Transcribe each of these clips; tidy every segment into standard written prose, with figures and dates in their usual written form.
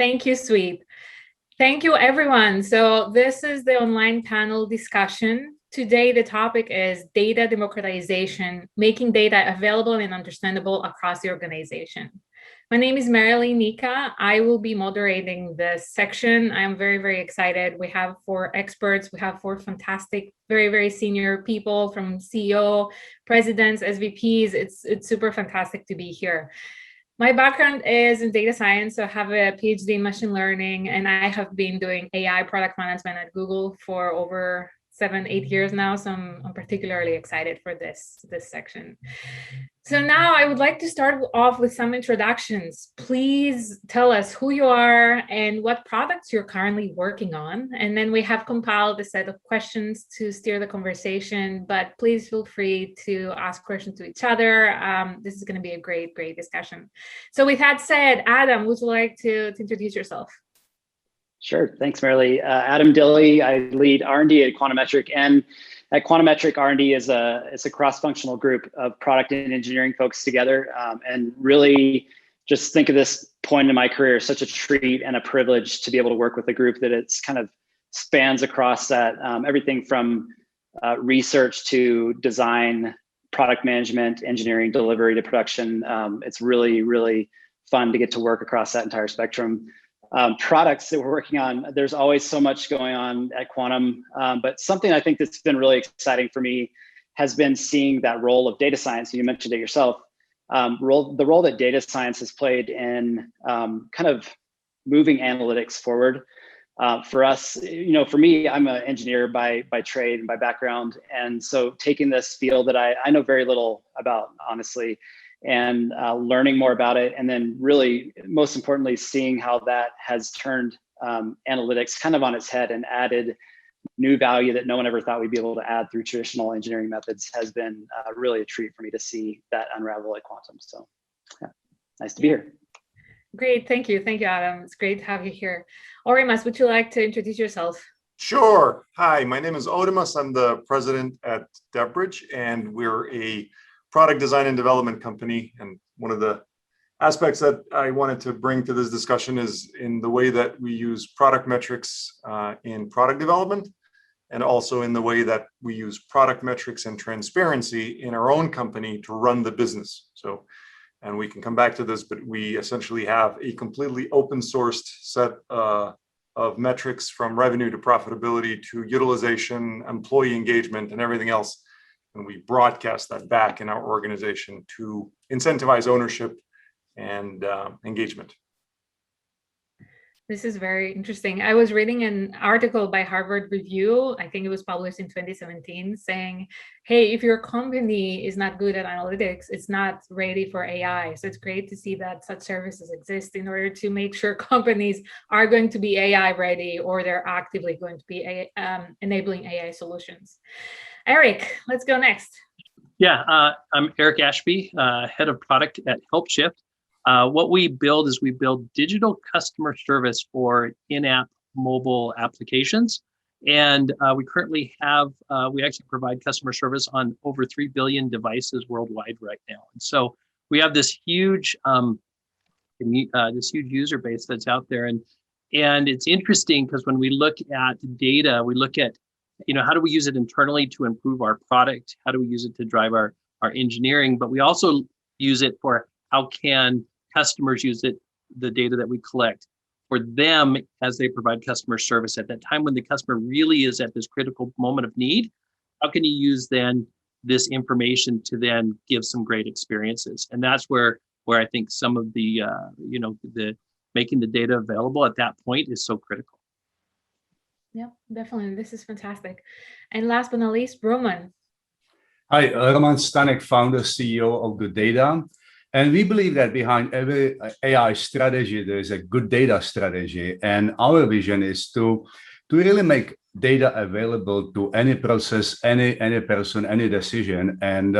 Thank you, Sweet. Thank you, everyone. So this is the online panel discussion. Today, the topic is data democratization, making data available and understandable across the organization. My name is Marilee Nika. I will be moderating this section. I'm very, very excited. We have 4 experts. We have 4 fantastic, very, very senior people from CEO, presidents, SVPs. It's super fantastic to be here. My background is in data science, so I have a PhD in machine learning, and I have been doing AI product management at Google for over 7-8 years now, so I'm particularly excited for this section. So now I would like to start off with some introductions. Please tell us who you are and what products you're currently working on. And then we have compiled a set of questions to steer the conversation, but please feel free to ask questions to each other. This is going to be a great, great discussion. So with that said, Adam, would you like to introduce yourself? Sure, thanks, Marilee. Adam Dilley, I lead R&D at Quantometric, and at Quantometric, R&D is a cross-functional group of product and engineering folks together, and really just think of this point in my career as such a treat and a privilege to be able to work with a group that it's kind of spans across that, everything from research to design, product management, engineering, delivery to production. It's really, really fun to get to work across that entire spectrum. Products that we're working on, there's always so much going on at Quantum, but something I think that's been really exciting for me has been seeing that role of data science. You mentioned it yourself, the role that data science has played in kind of moving analytics forward. For us, for me, I'm an engineer by trade and by background, and so taking this field that I know very little about, honestly, and learning more about it, and then really, most importantly, seeing how that has turned analytics kind of on its head and added new value that no one ever thought we'd be able to add through traditional engineering methods has been really a treat for me to see that unravel at Quantum. So yeah, nice to be here. Great, thank you, Adam. It's great to have you here. Oremas, would you like to introduce yourself? Sure. Hi, my name is Odemus. I'm the president at DevBridge, and we're a product design and development company. And one of the aspects that I wanted to bring to this discussion is in the way that we use product metrics in product development, and also in the way that we use product metrics and transparency in our own company to run the business. So, and we can come back to this, but we essentially have a completely open sourced set of metrics, from revenue to profitability to utilization, employee engagement, and everything else. And we broadcast that back in our organization to incentivize ownership and engagement. This is very interesting. I was reading an article by Harvard Review, I think it was published in 2017, saying, hey, if your company is not good at analytics, it's not ready for AI. So it's great to see that such services exist in order to make sure companies are going to be AI ready, or they're actively going to be enabling AI solutions. Eric, let's go next. Yeah, I'm Eric Ashby, head of product at HelpShift. What we build is we build digital customer service for in-app mobile applications. And we currently have, we actually provide customer service on over 3 billion devices worldwide right now. And so we have this huge user base that's out there. And it's interesting because when we look at data, we look at, how do we use it internally to improve our product? How do we use it to drive our engineering? But we also use it for how can customers use it, the data that we collect for them as they provide customer service at that time when the customer really is at this critical moment of need. How can you use then this information to then give some great experiences? And that's where I think some of the, the making the data available at that point is so critical. Yeah, definitely. This is fantastic. And last but not least, Roman. Hi, Roman Stanek, founder, CEO of Good Data. And we believe that behind every AI strategy, there is a good data strategy. And our vision is to really make data available to any process, any person, any decision. And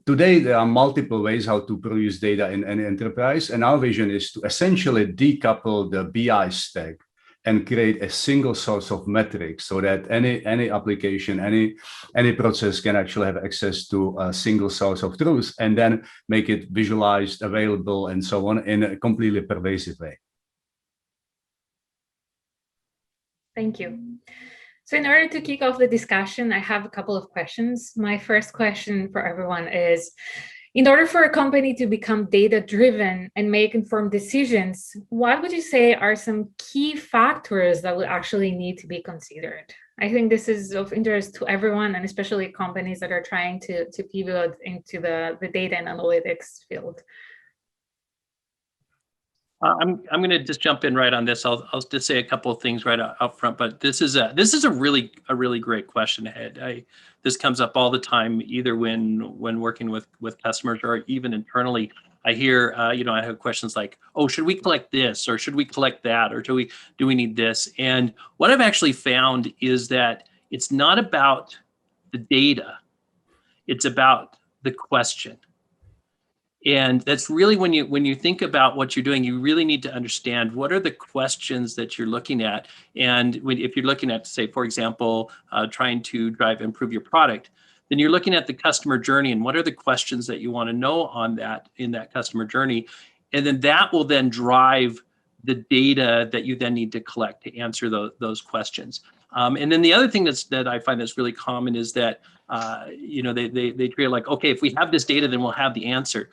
today, there are multiple ways how to produce data in any enterprise. And our vision is to essentially decouple the BI stack and create a single source of metrics so that any application, any process can actually have access to a single source of truth, and then make it visualized, available, and so on in a completely pervasive way. Thank you. So in order to kick off the discussion, I have a couple of questions. My first question for everyone is, in order for a company to become data-driven and make informed decisions, what would you say are some key factors that would actually need to be considered? I think this is of interest to everyone, and especially companies that are trying to pivot into the data and analytics field. I'm going to just jump in right on this. I'll just say a couple of things right up front, but this is a really great question ahead. This comes up all the time, either when working with customers or even internally. I hear I have questions like, oh, should we collect this, or should we collect that, or do we need this? And what I've actually found is that it's not about the data, it's about the question. And that's really when you think about what you're doing, you really need to understand what are the questions that you're looking at. And if you're looking at, say, for example, trying to improve your product, then you're looking at the customer journey and what are the questions that you want to know in that customer journey. And then that will then drive the data that you then need to collect to answer those questions. And then the other thing that I find that's really common is that they treat it like, okay, if we have this data, then we'll have the answer.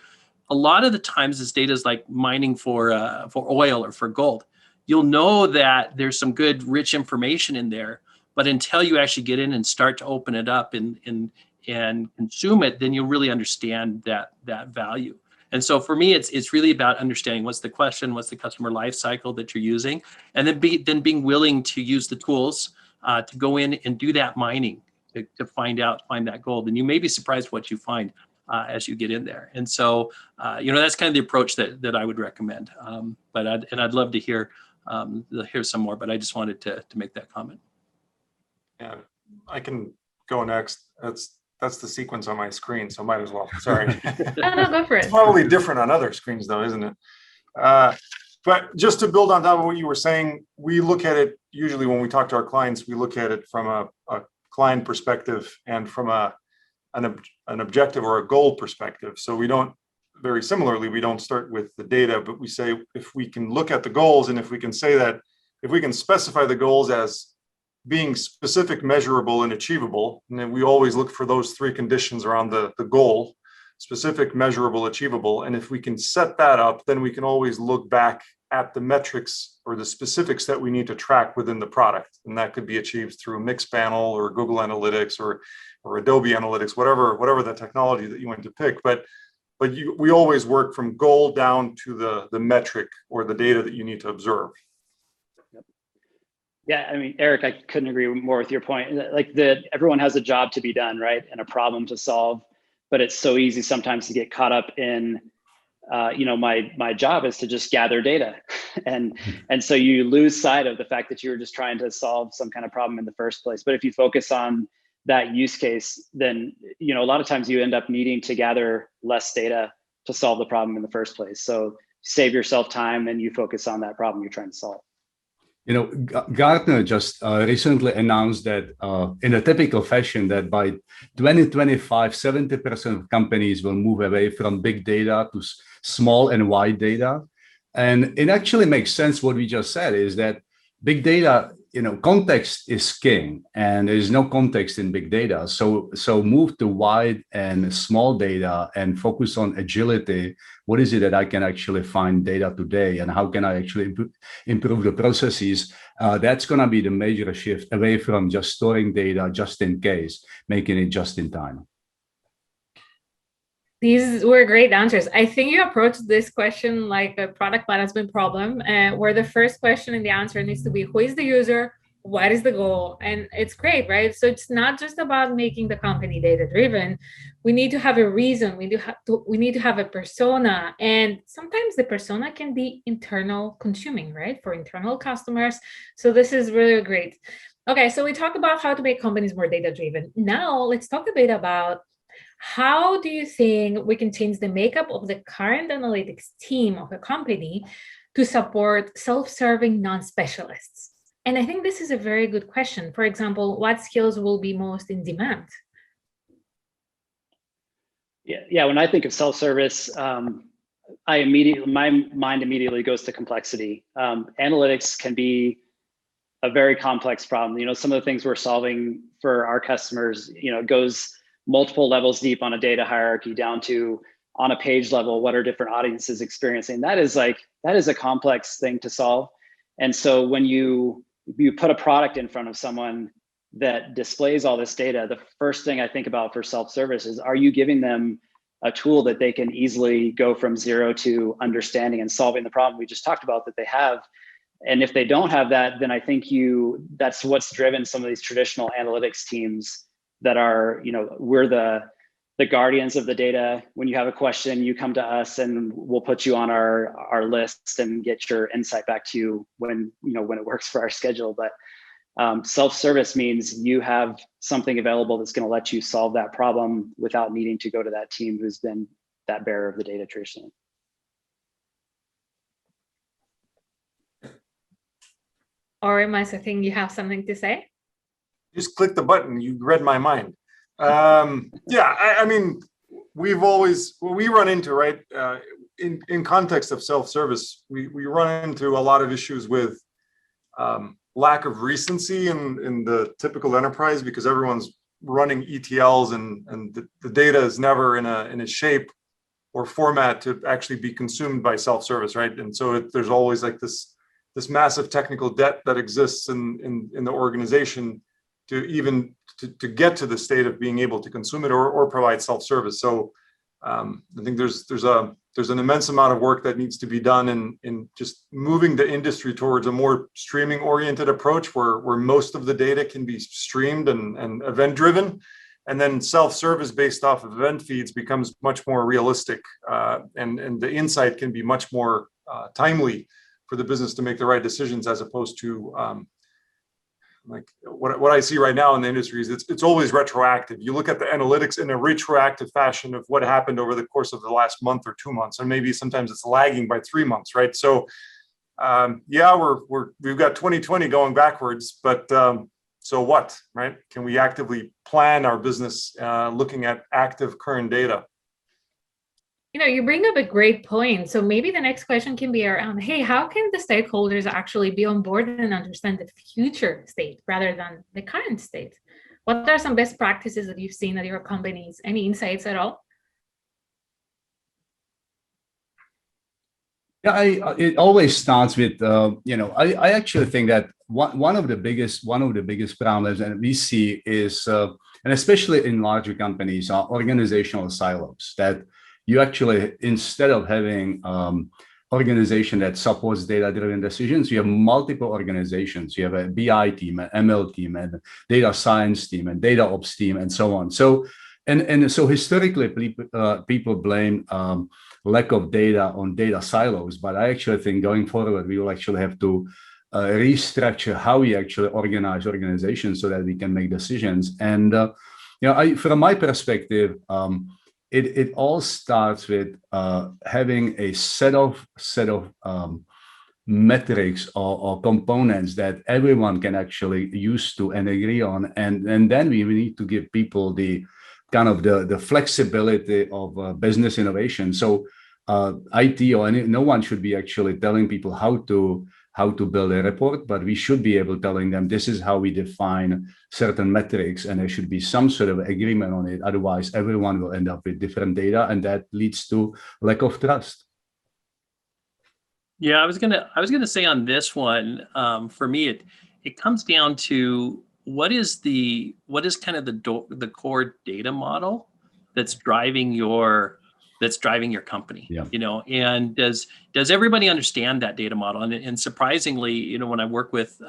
A lot of the times this data is like mining for oil or for gold. You'll know that there's some good, rich information in there, but until you actually get in and start to open it up and consume it, then you'll really understand that value. And so for me, it's really about understanding what's the question, what's the customer life cycle that you're using, and then being willing to use the tools to go in and do that mining to find that gold. And you may be surprised what you find as you get in there. And so, that's kind of the approach that I would recommend. But I'd love to hear some more, but I just wanted to make that comment. Yeah, I can go next. That's the sequence on my screen, so might as well. Sorry. No, go for it. It's probably different on other screens though, isn't it? But just to build on top of what you were saying, we look at it usually when we talk to our clients, we look at it from a client perspective and from an objective or a goal perspective. So we don't start with the data, but we say, if we can look at the goals and if we can say that, if we can specify the goals as being specific, measurable, and achievable, and then we always look for those three conditions around the goal: specific, measurable, achievable. And if we can set that up, then we can always look back at the metrics or the specifics that we need to track within the product. And that could be achieved through Mixpanel or Google Analytics or Adobe Analytics, whatever the technology that you want to pick. But we always work from goal down to the metric or the data that you need to observe. Yeah, I mean, Eric, I couldn't agree more with your point. Like everyone has a job to be done, right? And a problem to solve, but it's so easy sometimes to get caught up in, my job is to just gather data. and so you lose sight of the fact that you were just trying to solve some kind of problem in the first place. But if you focus on that use case, then, a lot of times you end up needing to gather less data to solve the problem in the first place. So save yourself time and you focus on that problem you're trying to solve. Gartner just recently announced that in a typical fashion that by 2025, 70% of companies will move away from big data to small and wide data. And it actually makes sense what we just said is that big data, context is king, and there is no context in big data. So move to wide and small data and focus on agility. What is it that I can actually find data today, and how can I actually improve the processes? That's going to be the major shift away from just storing data just in case, making it just in time. These were great answers. I think you approached this question like a product management problem, where the first question and the answer needs to be, who is the user? What is the goal? And it's great, right? So it's not just about making the company data-driven. We need to have a reason. We need to have a persona. And sometimes the persona can be internal consuming, right? For internal customers. So this is really great. Okay, so we talked about how to make companies more data-driven. Now let's talk a bit about how do you think we can change the makeup of the current analytics team of a company to support self-serving non-specialists? And I think this is a very good question. For example, what skills will be most in demand? Yeah. When I think of self-service, my mind immediately goes to complexity. Analytics can be a very complex problem. You know, some of the things we're solving for our customers, you know, goes multiple levels deep on a data hierarchy down to on a page level, what are different audiences experiencing? That is a complex thing to solve. And so when you put a product in front of someone that displays all this data, the first thing I think about for self-service is, are you giving them a tool that they can easily go from zero to understanding and solving the problem we just talked about that they have? And if they don't have that, then I think that's what's driven some of these traditional analytics teams that are, you know, we're the guardians of the data. When you have a question, you come to us and we'll put you on our list and get your insight back to you when it works for our schedule. But self-service means you have something available that's going to let you solve that problem without needing to go to that team who's been that bearer of the data traditionally. Oremus, I think you have something to say. Just click the button. You read my mind. Yeah, I mean, we run into, right, in context of self-service, we run into a lot of issues with lack of recency in the typical enterprise, because everyone's running ETLs and the data is never in a shape or format to actually be consumed by self-service, right? And so there's always like this massive technical debt that exists in the organization to get to the state of being able to consume it or provide self-service. So I think there's an immense amount of work that needs to be done in just moving the industry towards a more streaming oriented approach where most of the data can be streamed and event driven, and then self-service based off of event feeds becomes much more realistic, and the insight can be much more timely for the business to make the right decisions, as opposed to like what I see right now in the industry is it's always retroactive. You look at the analytics in a retroactive fashion of what happened over the course of the last month or 2 months, and maybe sometimes it's lagging by 3 months, right? So yeah, we've got 2020 going backwards, but so what, right? Can we actively plan our business looking at active current data? You know, you bring up a great point. So maybe the next question can be around, hey, how can the stakeholders actually be on board and understand the future state rather than the current state? What are some best practices that you've seen at your companies? Any insights at all? Yeah, it always starts with, I actually think that one of the biggest problems, and we see is, and especially in larger companies, are organizational silos. That you actually, instead of having organization that supports data-driven decisions, you have multiple organizations. You have a BI team, an ML team, and a data science team, and data ops team, and so on. So, and so historically, people blame lack of data on data silos, but I actually think going forward, we will actually have to restructure how we actually organize organizations so that we can make decisions. And from my perspective, it all starts with having a set of metrics or components that everyone can actually use to and agree on, and then we need to give people the kind of the flexibility of business innovation. So IT or no one should be actually telling people how to build a report, but we should be able telling them this is how we define certain metrics, and there should be some sort of agreement on it. Otherwise, everyone will end up with different data, and that leads to lack of trust. Yeah, I was gonna say on this one, for me, it comes down to what is kind of the core data model that's driving your company. Yeah. And does everybody understand that data model? And surprisingly, when I work with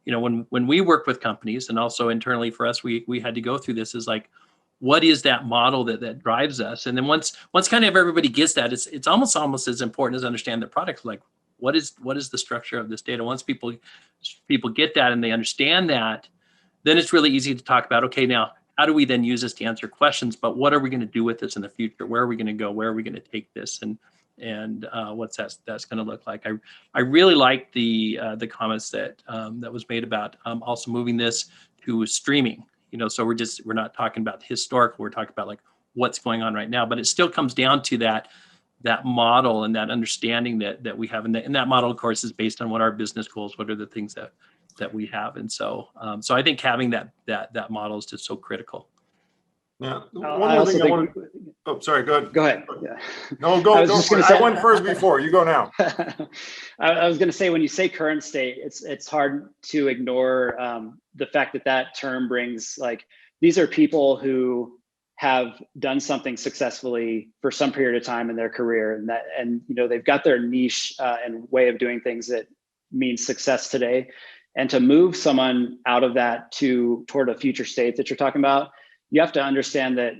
when we work with companies, and also internally for us, we had to go through this, is like, what is that model that drives us? And then once kind of everybody gets that, it's almost as important as understand the product. Like, what is the structure of this data? Once people get that and they understand that, then it's really easy to talk about, okay, now how do we then use this to answer questions? But what are we going to do with this in the future? Where are we going to go? Where are we going to take this? And what's that's going to look like? I really like the comments that was made about also moving this to streaming. So we're not talking about historical. We're talking about like what's going on right now. But it still comes down to that that model and that understanding that we have, and that model, of course, is based on what our business goals, what are the things that we have, and so I think having that model is just so critical. Yeah. I also think. Oh, sorry. Go ahead. Go ahead. Yeah. No, go. I went first before. You go now. I was going to say, when you say current state, it's hard to ignore the fact that term brings, like, these are people who have done something successfully for some period of time in their career, and they've got their niche and way of doing things that means success today. And to move someone out of that toward a future state that you're talking about, you have to understand that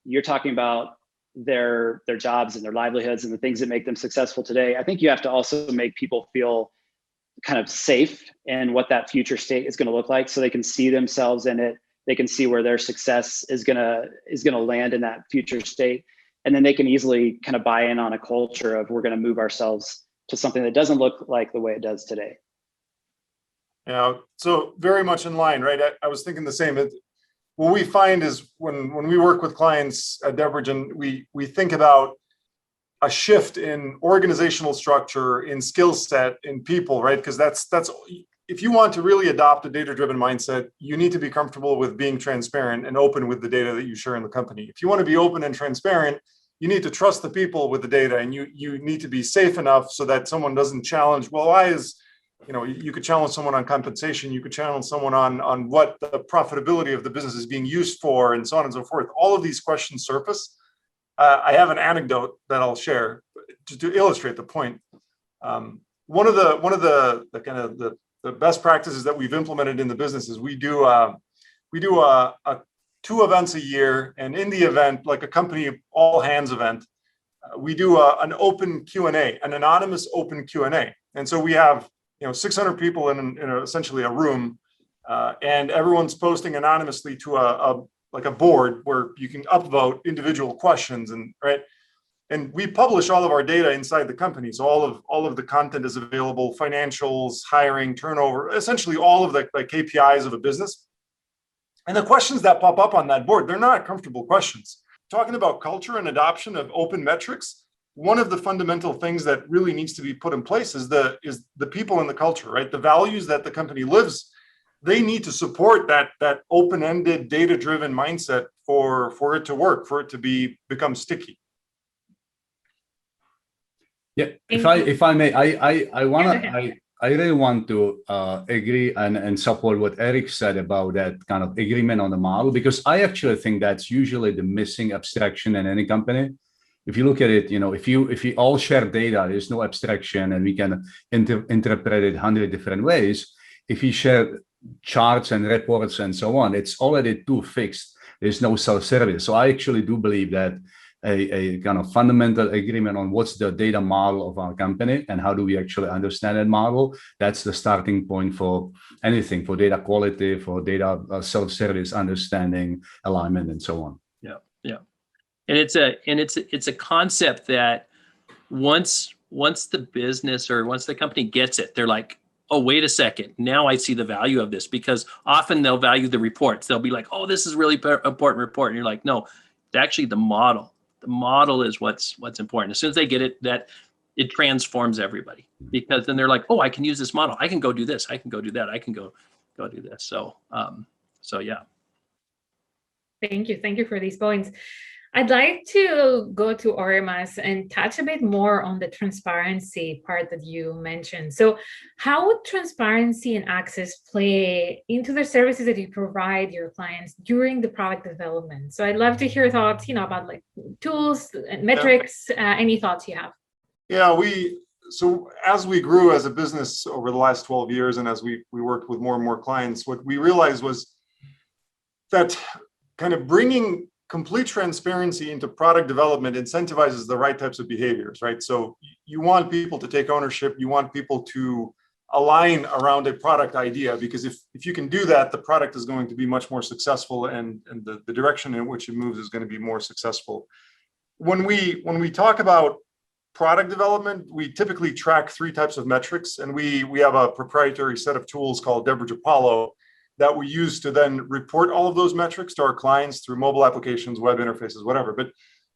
you're talking about their jobs and their livelihoods and the things that make them successful today. I think you have to also make people feel kind of safe in what that future state is going to look like, so they can see themselves in it. They can see where their success is gonna land in that future state, and then they can easily kind of buy in on a culture of, we're going to move ourselves to something that doesn't look like the way it does today. Yeah, so very much in line, right? I was thinking the same. What we find is when we work with clients at Debridge, and we think about a shift in organizational structure, in skill set, in people, right? Because that's if you want to really adopt a data-driven mindset, you need to be comfortable with being transparent and open with the data that you share in the company. If you want to be open and transparent, you need to trust the people with the data, and you need to be safe enough so that someone doesn't challenge, well, why is, you could challenge someone on compensation, you could challenge someone on what the profitability of the business is being used for, and so on and so forth. All of these questions surface. I have an anecdote that I'll share to illustrate the point. One of the kind of the best practices that we've implemented in the business is we do two events a year, and in the event, like a company all hands event, we do an open Q&A, an anonymous open Q&A, and so we have 600 people in essentially a room, and everyone's posting anonymously to a board where you can upvote individual questions, and we publish all of our data inside the company. So all of the content is available: financials, hiring, turnover, essentially all of the KPIs of a business. And the questions that pop up on that board, they're not comfortable questions. Talking about culture and adoption of open metrics, one of the fundamental things that really needs to be put in place is the people and the culture, right? The values that the company lives, they need to support that open-ended, data-driven mindset for it to work, for it to become sticky. Yeah, if I may, I really want to agree and support what Eric said about that kind of agreement on the model, because I actually think that's usually the missing abstraction in any company. If you look at it, if we all share data, there's no abstraction, and we can interpret it 100 different ways. If we share charts and reports and so on, it's already too fixed. There's no self-service. So I actually do believe that a kind of fundamental agreement on what's the data model of our company and how do we actually understand that model, that's the starting point for anything, for data quality, for data self-service, understanding, alignment, and so on. Yeah. And it's a concept that once the business or once the company gets it, they're like, oh, wait a second, now I see the value of this, because often they'll value the reports. They'll be like, oh, this is really important report. And you're like, no, it's actually the model. The model is what's important. As soon as they get it, that it transforms everybody, because then they're like, oh, I can use this model. I can go do this. I can go do that. I can go do this. So yeah. Thank you for these points. I'd like to go to Oremas and touch a bit more on the transparency part that you mentioned. So how would transparency and access play into the services that you provide your clients during the product development? So I'd love to hear thoughts, about like tools and metrics, any thoughts you have. Yeah, so as we grew as a business over the last 12 years, and as we worked with more and more clients, what we realized was that kind of bringing complete transparency into product development incentivizes the right types of behaviors, right? So you want people to take ownership, you want people to align around a product idea, because if you can do that, the product is going to be much more successful, and the direction in which it moves is going to be more successful. When we talk about product development, we typically track 3 types of metrics, and we have a proprietary set of tools called Debridge Apollo that we use to then report all of those metrics to our clients through mobile applications, web interfaces, whatever. But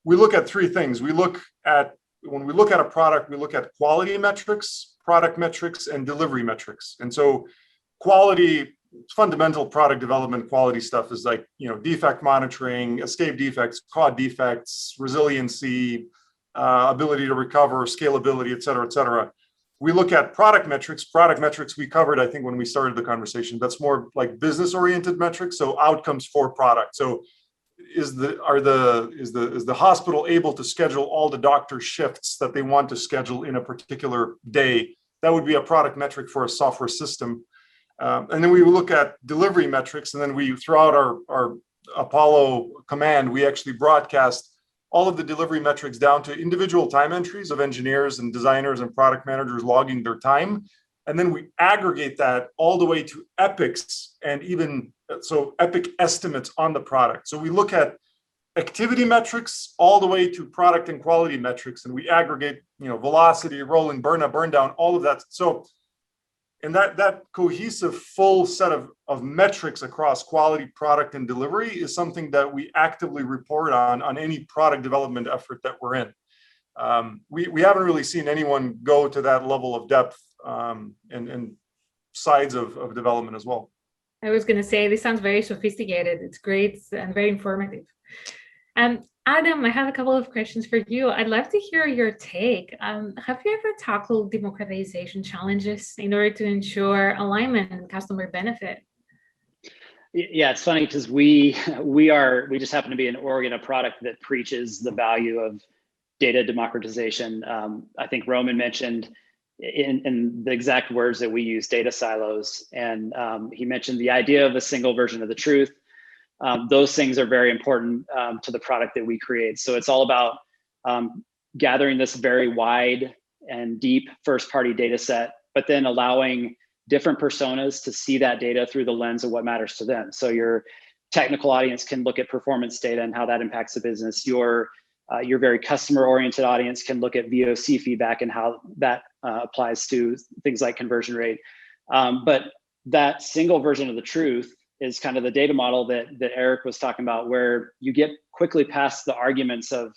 we look at 3 things. We look at when we look at a product, we look at quality metrics, product metrics, and delivery metrics. And so quality, fundamental product development quality stuff is like, defect monitoring, escape defects, caught defects, resiliency, ability to recover, scalability, et cetera, et cetera. We look at product metrics. Product metrics we covered, I think, when we started the conversation. That's more like business-oriented metrics, so outcomes for product. So is the hospital able to schedule all the doctor shifts that they want to schedule in a particular day? That would be a product metric for a software system. And then we look at delivery metrics, and then we, throughout our Apollo command, we actually broadcast all of the delivery metrics down to individual time entries of engineers and designers and product managers logging their time. And then we aggregate that all the way to epics, and even so epic estimates on the product. So we look at activity metrics all the way to product and quality metrics, and we aggregate, velocity, rolling, burn up, burn down, all of that. So, and that cohesive full set of metrics across quality, product, and delivery is something that we actively report on any product development effort that we're in. We haven't really seen anyone go to that level of depth and sides of development as well. I was going to say, this sounds very sophisticated. It's great and very informative. Adam, I have a couple of questions for you. I'd love to hear your take. Have you ever tackled democratization challenges in order to ensure alignment and customer benefit? Yeah, it's funny because we just happen to be in Oregon, a product that preaches the value of data democratization. I think Roman mentioned in the exact words that we use, data silos, and he mentioned the idea of a single version of the truth. Those things are very important to the product that we create. So it's all about gathering this very wide and deep first-party data set, but then allowing different personas to see that data through the lens of what matters to them. So your technical audience can look at performance data and how that impacts the business. Your very customer-oriented audience can look at VOC feedback and how that applies to things like conversion rate. But that single version of the truth is kind of the data model that Eric was talking about, where you get quickly past the arguments of,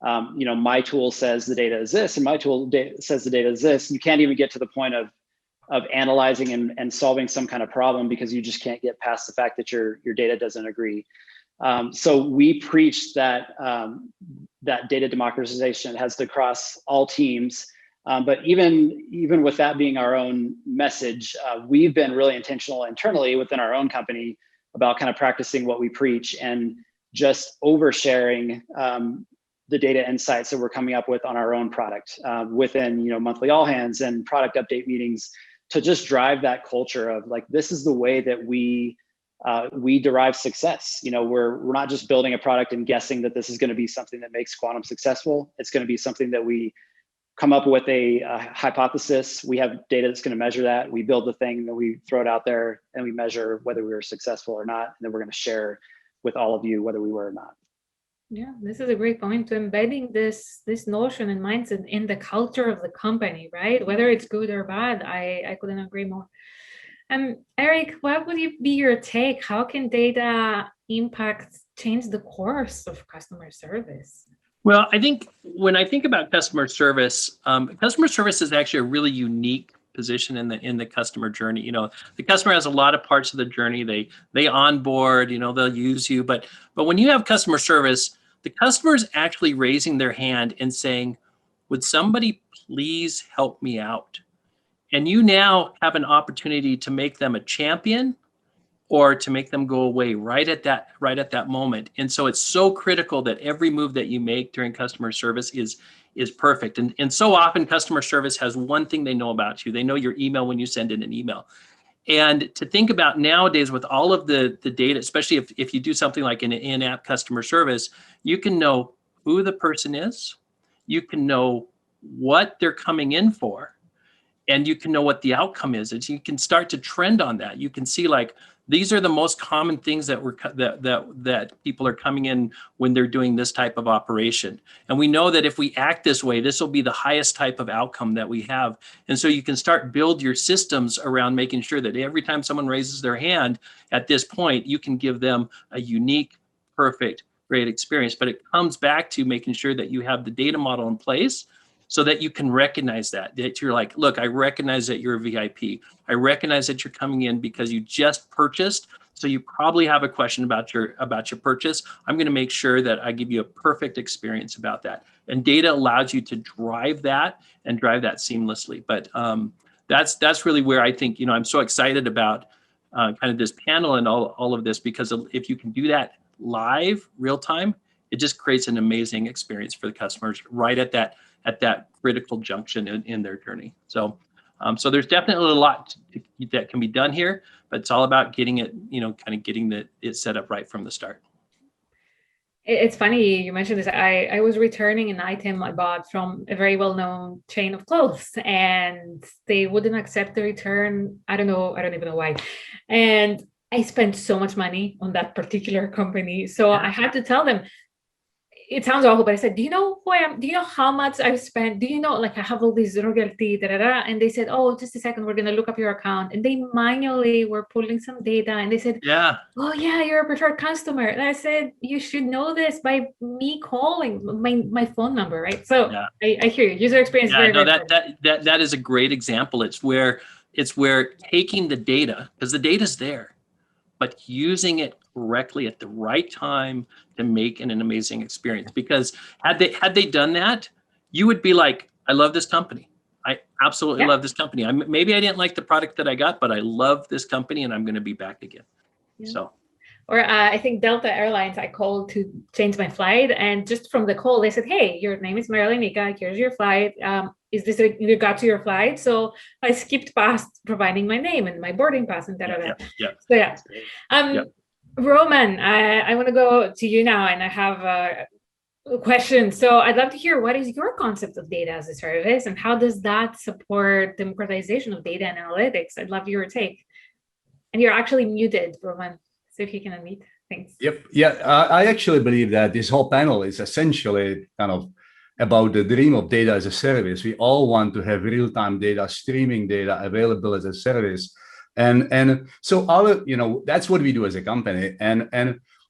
my tool says the data is this, and my tool says the data is this. You can't even get to the point of analyzing and solving some kind of problem because you just can't get past the fact that your data doesn't agree. So we preach that that data democratization has to cross all teams. But even with that being our own message, we've been really intentional internally within our own company about kind of practicing what we preach and just oversharing the data insights that we're coming up with on our own product within monthly all hands and product update meetings, to just drive that culture of like, this is the way that we derive success. We're not just building a product and guessing that this is going to be something that makes Quantum successful. It's going to be something that we come up with a hypothesis. We have data that's going to measure that. We build the thing, then we throw it out there, and we measure whether we were successful or not. And then we're going to share with all of you whether we were or not. Yeah, this is a great point, to embedding this notion and mindset in the culture of the company, right? Whether it's good or bad, I couldn't agree more. Eric, what would be your take? How can data impact change the course of customer service? Well, I think when I think about customer service is actually a really unique position in the customer journey. The customer has a lot of parts of the journey. They onboard, they'll use you, but when you have customer service, the customer is actually raising their hand and saying, "Would somebody please help me out?" And you now have an opportunity to make them a champion or to make them go away right at that moment. And so it's so critical that every move that you make during customer service is perfect. And so often customer service has one thing they know about you. They know your email when you send in an email. And to think about nowadays with all of the data, especially if you do something like an in-app customer service, you can know who the person is, you can know what they're coming in for, and you can know what the outcome is. And you can start to trend on that. You can see like, these are the most common things that people are coming in when they're doing this type of operation. And we know that if we act this way, this will be the highest type of outcome that we have. And so you can start build your systems around making sure that every time someone raises their hand at this point, you can give them a unique, perfect, great experience. But it comes back to making sure that you have the data model in place so that you can recognize that you're like, look, I recognize that you're a VIP. I recognize that you're coming in because you just purchased. So you probably have a question about your purchase. I'm going to make sure that I give you a perfect experience about that. And data allows you to drive that and drive that seamlessly. But that's really where I think, I'm so excited about kind of this panel and all of this, because if you can do that live, real time, it just creates an amazing experience for the customers right at that critical junction in their journey. So there's definitely a lot that can be done here, but it's all about getting it, kind of getting it set up right from the start. It's funny you mentioned this. I was returning an item I bought from a very well-known chain of clothes, and they wouldn't accept the return. I don't even know why. And I spent so much money on that particular company. So I had to tell them, it sounds awful, but I said, do you know who I am? Do you know how much I've spent? Do you know, like, I have all these royalty, And they said, oh, just a second, we're going to look up your account. And they manually were pulling some data, and they said, oh yeah, you're a preferred customer. And I said, you should know this by me calling my phone number, right? So I hear you. User experience. That is a great example. It's where taking the data, because the data's there, but using it correctly at the right time to make an amazing experience. Because had they done that, you would be like, I love this company. I absolutely love this company. Maybe I didn't like the product that I got, but I love this company and I'm going to be back again. So. Or I think Delta Airlines, I called to change my flight, and just from the call, they said, hey, your name is Marilyn Nika, here's your flight. Is this in regard to your flight? So I skipped past providing my name and my boarding pass and Roman, I want to go to you now, and I have a question. So I'd love to hear, what is your concept of data as a service, and how does that support democratization of data and analytics? I'd love your take. And you're actually muted, Roman. So if you can unmute, thanks. Yep. Yeah, I actually believe that this whole panel is essentially kind of about the dream of data as a service. We all want to have real-time data, streaming data available as a service. And so that's what we do as a company. And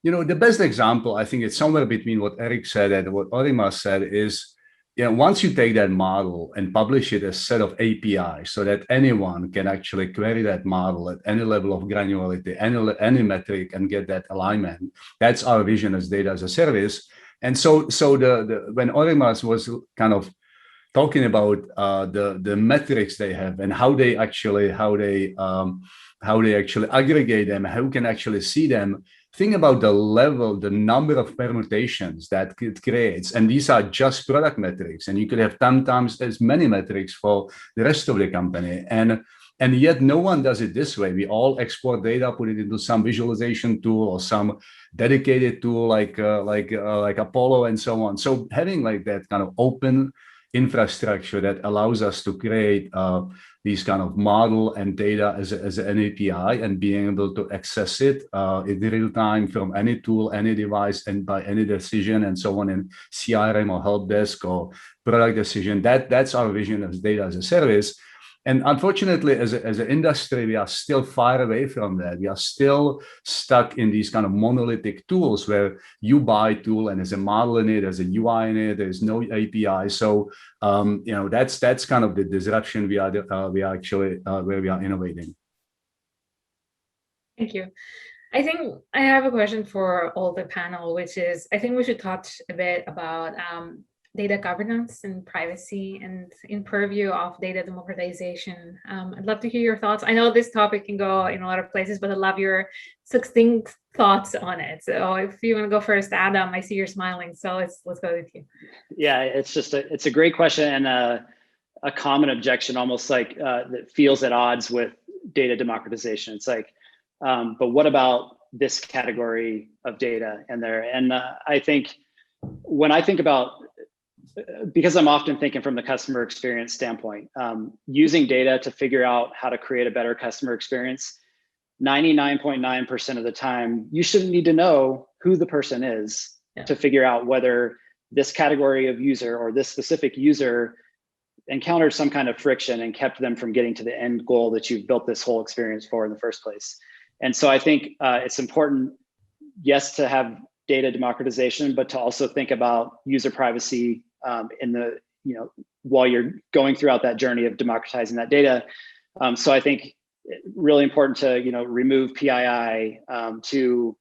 the best example, I think, it's somewhere between what Eric said and what Orima said is, once you take that model and publish it as a set of APIs so that anyone can actually query that model at any level of granularity, any metric, and get that alignment, that's our vision as data as a service. And so when Orima was kind of talking about the metrics they have and how they actually aggregate them, how you can actually see them. Think about the number of permutations that it creates. And these are just product metrics. And you could have 10 times as many metrics for the rest of the company. And yet no one does it this way. We all export data, put it into some visualization tool or some dedicated tool like Apollo and so on. So having like that kind of open infrastructure that allows us to create these kind of model and data as an API, and being able to access it in real time from any tool, any device, and by any decision and so on in CRM or help desk or product decision. That's our vision as data as a service. And unfortunately, as an industry, we are still far away from that. We are still stuck in these kind of monolithic tools where you buy a tool and there's a model in it, there's a UI in it, there's no API. So, that's kind of the disruption we are actually where we are innovating. Thank you. I think I have a question for all the panel, which is, I think we should touch a bit about data governance and privacy and in purview of data democratization. I'd love to hear your thoughts. I know this topic can go in a lot of places, but I'd love your succinct thoughts on it. So if you want to go first, Adam, I see you're smiling, so let's go with you. Yeah, it's a great question, and a common objection, almost like that feels at odds with data democratization. It's like, but what about this category of data in there? And I think when I think about, because I'm often thinking from the customer experience standpoint, using data to figure out how to create a better customer experience, 99.9% of the time, you shouldn't need to know who the person is to figure out whether this category of user or this specific user encountered some kind of friction and kept them from getting to the end goal that you've built this whole experience for in the first place. And so I think it's important, yes, to have data democratization, but to also think about user privacy while you're going throughout that journey of democratizing that data. So I think really important to remove PII, to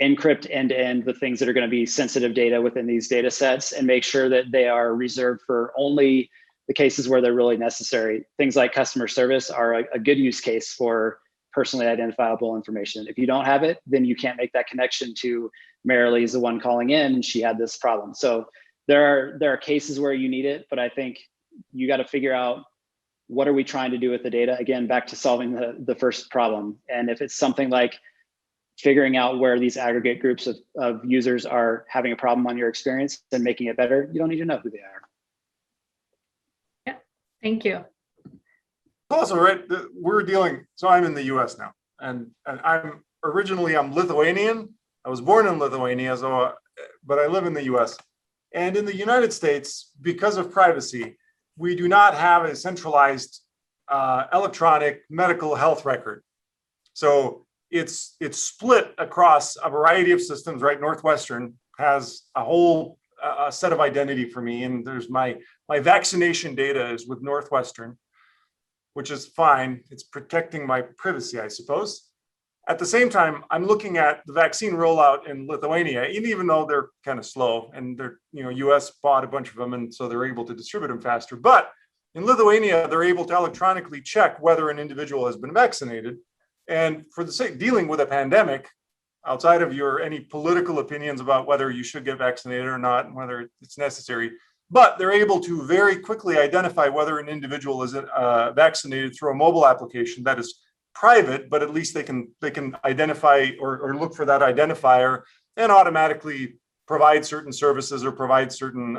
encrypt end-to-end the things that are going to be sensitive data within these data sets, and make sure that they are reserved for only the cases where they're really necessary. Things like customer service are a good use case for personally identifiable information. If you don't have it, then you can't make that connection to Marilee is the one calling in and she had this problem. So there are cases where you need it, but I think you got to figure out, what are we trying to do with the data? Again, back to solving the first problem. And if it's something like figuring out where these aggregate groups of users are having a problem on your experience and making it better, you don't need to know who they are. Yeah, thank you. Also, right, we're dealing, so I'm in the US now, and I'm Lithuanian. I was born in Lithuania, but I live in the US. And in the United States, because of privacy, we do not have a centralized electronic medical health record. So it's split across a variety of systems, right? Northwestern has a whole set of identity for me, and there's my vaccination data is with Northwestern, which is fine. It's protecting my privacy, I suppose. At the same time, I'm looking at the vaccine rollout in Lithuania, even though they're kind of slow, and they're, US bought a bunch of them, and so they're able to distribute them faster. But in Lithuania, they're able to electronically check whether an individual has been vaccinated. And for the sake of dealing with a pandemic, outside of any political opinions about whether you should get vaccinated or not, and whether it's necessary, but they're able to very quickly identify whether an individual is vaccinated through a mobile application that is private, but at least they can identify or look for that identifier and automatically provide certain services or provide certain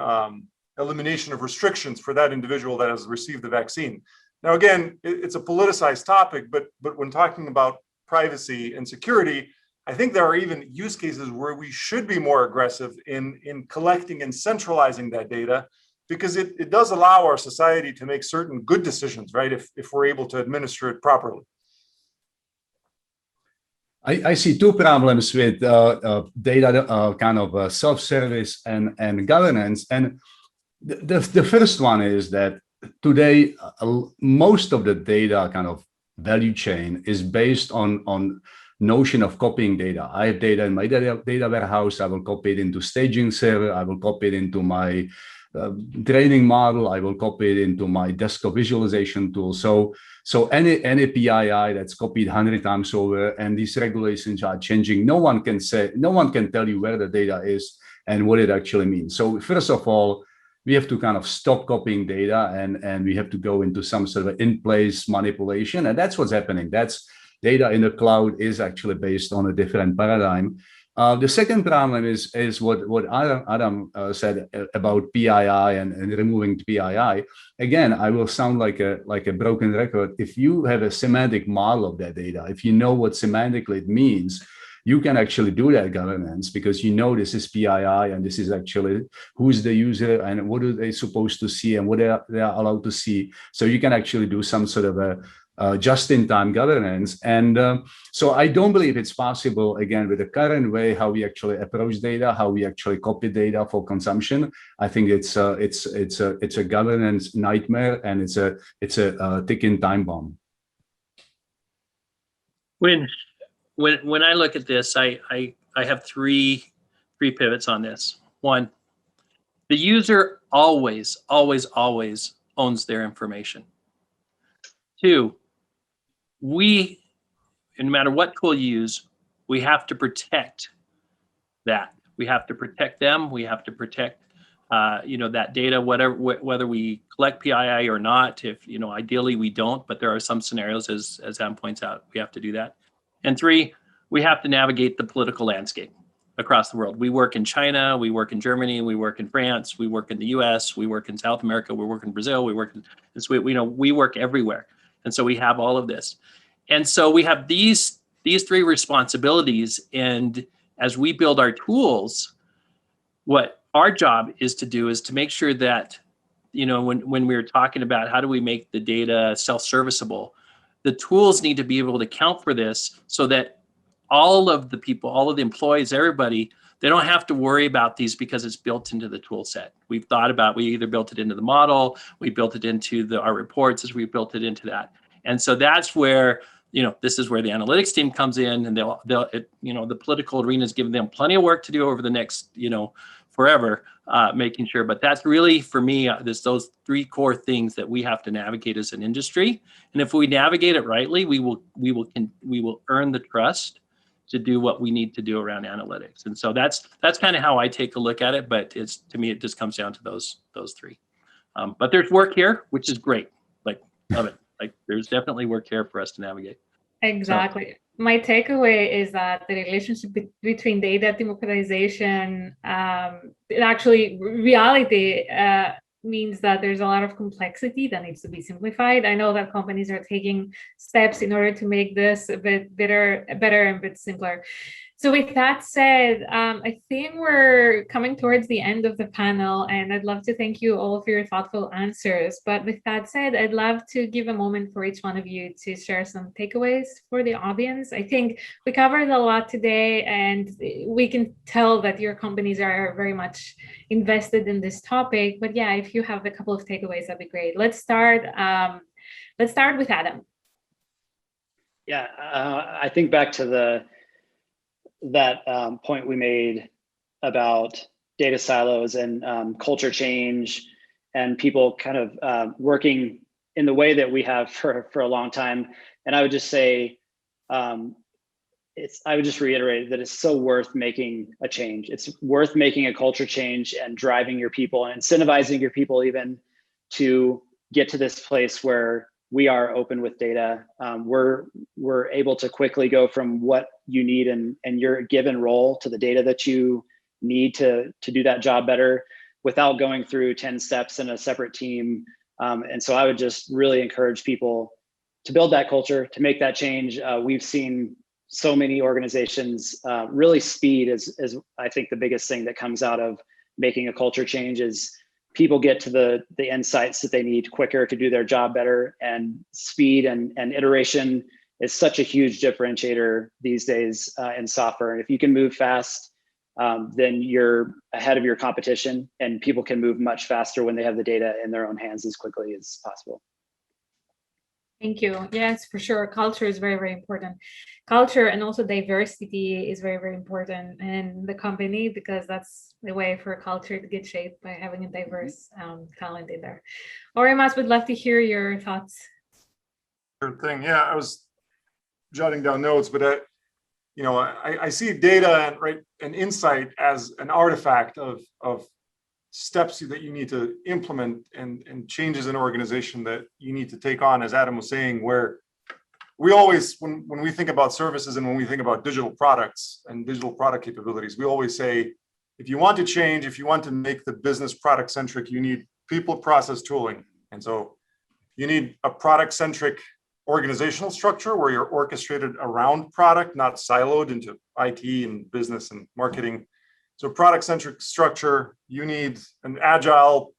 elimination of restrictions for that individual that has received the vaccine. Now, again, it's a politicized topic, but when talking about privacy and security, I think there are even use cases where we should be more aggressive in collecting and centralizing that data, because it does allow our society to make certain good decisions, right? If we're able to administer it properly. I see two problems with data kind of self-service and governance. And the first one is that today, most of the data kind of value chain is based on notion of copying data. I have data in my data warehouse. I will copy it into staging server. I will copy it into my training model. I will copy it into my desktop visualization tool. So any PII that's copied 100 times over, and these regulations are changing, no one can tell you where the data is and what it actually means. So first of all, we have to kind of stop copying data, and we have to go into some sort of in-place manipulation. And that's what's happening. That's data in the cloud is actually based on a different paradigm. The second problem is what Adam said about PII and removing PII. Again, I will sound like a broken record. If you have a semantic model of that data, if you know what semantically it means, you can actually do that governance, because this is PII and this is actually who's the user and what are they supposed to see and what they are allowed to see. So you can actually do some sort of a just-in-time governance. And so I don't believe it's possible, again, with the current way how we actually approach data, how we actually copy data for consumption. I think it's a governance nightmare, and it's a ticking time bomb. When I look at this, I have three pivots on this. One, the user always owns their information. Two, no matter what tool you use, we have to protect that. We have to protect them. We have to protect, that data, whether we collect PII or not. If ideally we don't, but there are some scenarios, as Adam points out, we have to do that. And three, we have to navigate the political landscape across the world. We work in China, we work in Germany, we work in France, we work in the US, we work in South America, we work in Brazil, we work we work everywhere. And so we have all of this. And so we have these three responsibilities. And as we build our tools, what our job is to do is to make sure that, when we're talking about how do we make the data self-serviceable, the tools need to be able to account for this so that all of the people, all of the employees, everybody, they don't have to worry about these because it's built into the tool set. We've thought about, we either built it into the model, we built it into our reports as we built it into that. And so that's where, this is where the analytics team comes in, and the political arena is giving them plenty of work to do over the next, forever, making sure. But that's really, for me, those three core things that we have to navigate as an industry. And if we navigate it rightly, we will earn the trust to do what we need to do around analytics. And so that's kind of how I take a look at it. But to me, it just comes down to those three. But there's work here, which is great. Like, love it. Like, there's definitely work here for us to navigate. Exactly. So, my takeaway is that the relationship between data democratization, reality means that there's a lot of complexity that needs to be simplified. I know that companies are taking steps in order to make this a bit better and a bit simpler. So with that said, I think we're coming towards the end of the panel, and I'd love to thank you all for your thoughtful answers. But with that said, I'd love to give a moment for each one of you to share some takeaways for the audience. I think we covered a lot today, and we can tell that your companies are very much invested in this topic. But yeah, if you have a couple of takeaways, that'd be great. Let's start with Adam. Yeah, I think back to that point we made about data silos and culture change and people kind of working in the way that we have for a long time. And I would just say, I would just reiterate that it's so worth making a change. It's worth making a culture change and driving your people and incentivizing your people even to get to this place where we are open with data. We're able to quickly go from what you need and your given role to the data that you need to do that job better without going through 10 steps in a separate team. And so I would just really encourage people to build that culture, to make that change. We've seen so many organizations, really speed is I think the biggest thing that comes out of making a culture change is people get to the insights that they need quicker to do their job better, and speed and iteration is such a huge differentiator these days in software. And if you can move fast, then you're ahead of your competition, and people can move much faster when they have the data in their own hands as quickly as possible. Thank you. Yes, for sure. Culture is very, very important. Culture and also diversity is very, very important in the company, because that's the way for a culture to get shaped, by having a diverse talent in there. Orimas, would love to hear your thoughts. Sure thing. Yeah, I was jotting down notes, but I see data and insight as an artifact of steps that you need to implement and changes in organization that you need to take on, as Adam was saying, where we always, when we think about services and when we think about digital products and digital product capabilities, we always say, if you want to change, if you want to make the business product centric, you need people, process, tooling. And so you need a product centric organizational structure where you're orchestrated around product, not siloed into IT and business and marketing. So product-centric structure, you need an agile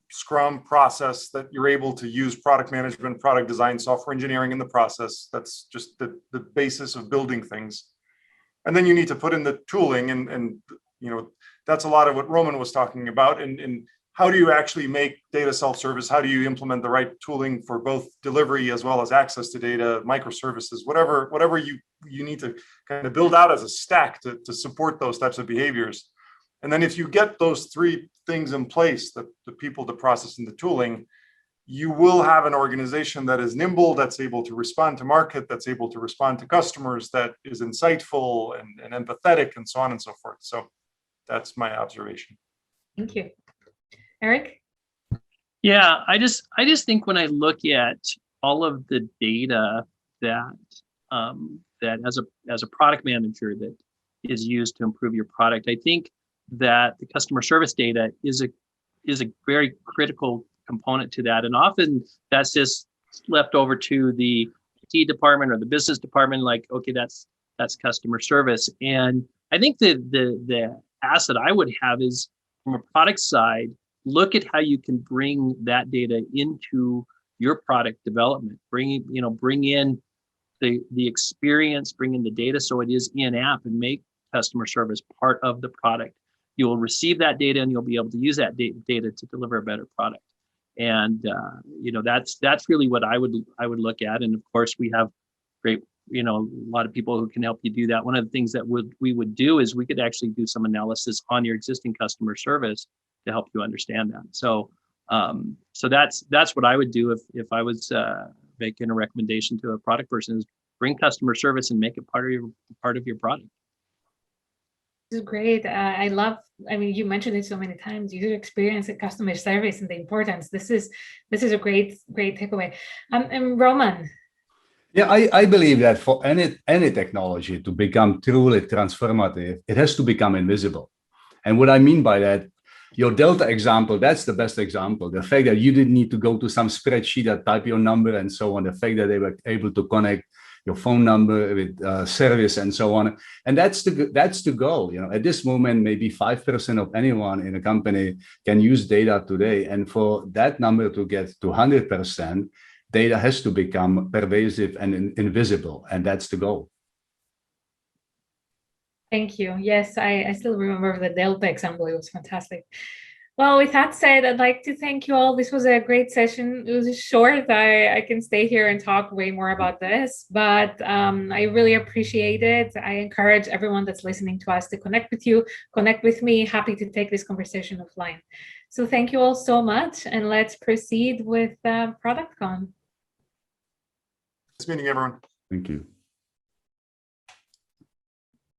Scrum process that you're able to use product management, product design, software engineering in the process. That's just the basis of building things. And then you need to put in the tooling, and that's a lot of what Roman was talking about. And how do you actually make data self-service? How do you implement the right tooling for both delivery as well as access to data, microservices, whatever you need to kind of build out as a stack to support those types of behaviors. And then if you get those three things in place, the people, the process, and the tooling, you will have an organization that is nimble, that's able to respond to market, that's able to respond to customers, that is insightful and empathetic, and so on and so forth. So that's my observation. Thank you. Eric? Yeah, I just think when I look at all of the data that as a product manager that is used to improve your product, I think that the customer service data is a very critical component to that, and often that's just left over to the IT department or the business department. Like, okay, that's customer service, and I think the asset I would have is, from a product side, look at how you can bring that data into your product development. Bring in the experience, bring in the data so it is in app, and make customer service part of the product. You will receive that data and you'll be able to use that data to deliver a better product. And that's really what I would look at. And of course, we have great, a lot of people who can help you do that. One of the things that we would do is we could actually do some analysis on your existing customer service to help you understand that. So that's what I would do if I was making a recommendation to a product person, is bring customer service and make it part of your product. This is great. You mentioned it so many times, user experience and customer service and the importance. This is a great takeaway. And Roman. Yeah, I believe that for any technology to become truly transformative, it has to become invisible. And what I mean by that, your Delta example, that's the best example. The fact that you didn't need to go to some spreadsheet and type your number and so on, the fact that they were able to connect your phone number with service and so on. And that's the goal. At this moment, maybe 5% of anyone in a company can use data today. And for that number to get to 100%, data has to become pervasive and invisible. And that's the goal. Thank you. Yes, I still remember the Delta example. It was fantastic. Well, with that said, I'd like to thank you all. This was a great session. It was short. I can stay here and talk way more about this, but I really appreciate it. I encourage everyone that's listening to us to connect with you, connect with me. Happy to take this conversation offline. So thank you all so much, and let's proceed with ProductCon. Nice meeting everyone. Thank you.